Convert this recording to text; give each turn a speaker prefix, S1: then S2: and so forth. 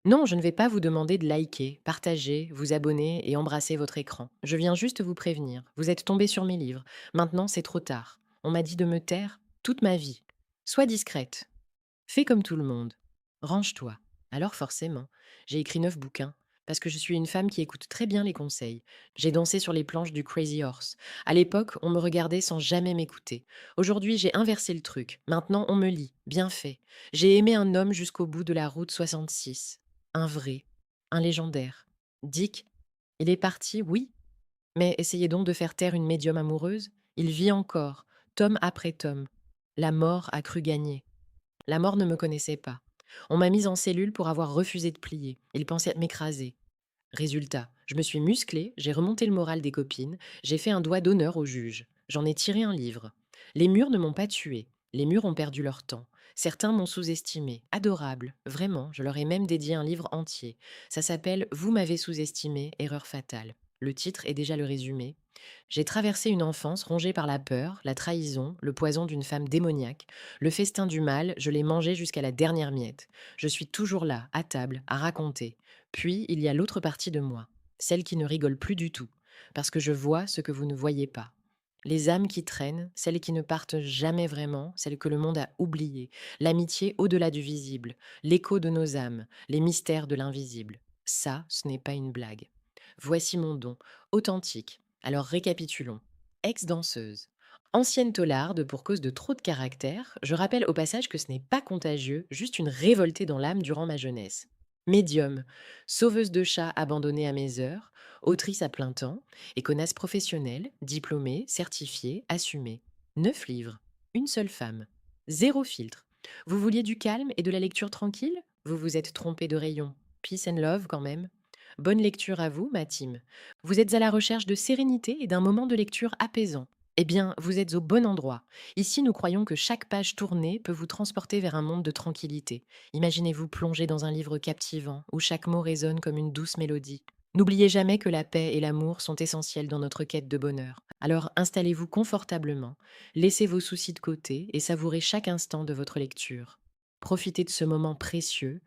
S1: Non, je ne vais pas vous demander de liker, partager, vous abonner et embrasser votre écran. Je viens juste vous prévenir. Vous êtes tombé sur mes livres. Maintenant, c'est trop tard. On m'a dit de me taire toute ma vie. Sois discrète. Fais comme tout le monde. Range-toi. Alors forcément, j'ai écrit 9 bouquins. Parce que je suis une femme qui écoute très bien les conseils. J'ai dansé sur les planches du Crazy Horse. À l'époque, on me regardait sans jamais m'écouter. Aujourd'hui, j'ai inversé le truc. Maintenant, on me lit. Bien fait. J'ai aimé un homme jusqu'au bout de la route 66. Un vrai. Un légendaire. Dick, il est parti, oui. Mais essayez donc de faire taire une médium amoureuse. Il vit encore, tome après tome. La mort a cru gagner. La mort ne me connaissait pas. On m'a mise en cellule pour avoir refusé de plier. Il pensait m'écraser. Résultat, je me suis musclée, j'ai remonté le moral des copines, j'ai fait un doigt d'honneur au juge. J'en ai tiré un livre. Les murs ne m'ont pas tué. Les murs ont perdu leur temps. Certains m'ont sous-estimé. Adorable. Vraiment, je leur ai même dédié un livre entier. Ça s'appelle Vous m'avez sous-estimé, erreur fatale. Le titre est déjà le résumé. J'ai traversé une enfance rongée par la peur, la trahison, le poison d'une femme démoniaque. Le festin du mal, je l'ai mangé jusqu'à la dernière miette. Je suis toujours là, à table, à raconter. Puis, il y a l'autre partie de moi, celle qui ne rigole plus du tout, parce que je vois ce que vous ne voyez pas. Les âmes qui traînent, celles qui ne partent jamais vraiment, celles que le monde a oubliées, l'amitié au-delà du visible, l'écho de nos âmes, les mystères de l'invisible. Ça, ce n'est pas une blague. Voici mon don, authentique. Alors récapitulons. Ex-danseuse. Ancienne taularde pour cause de trop de caractère, je rappelle au passage que ce n'est pas contagieux, juste une révoltée dans l'âme durant ma jeunesse. Médium, sauveuse de chats abandonnée à mes heures, autrice à plein temps, et connasse professionnelle, diplômée, certifiée, assumée. 9 livres, une seule femme. Zéro filtre. Vous vouliez du calme et de la lecture tranquille? Vous vous êtes trompé de rayon. Peace and love quand même. Bonne lecture à vous, ma team. Vous êtes à la recherche de sérénité et d'un moment de lecture apaisant. Eh bien, vous êtes au bon endroit. Ici, nous croyons que chaque page tournée peut vous transporter vers un monde de tranquillité. Imaginez-vous plonger dans un livre captivant, où chaque mot résonne comme une douce mélodie. N'oubliez jamais que la paix et l'amour sont essentiels dans notre quête de bonheur. Alors installez-vous confortablement, laissez vos soucis de côté et savourez chaque instant de votre lecture. Profitez de ce moment précieux,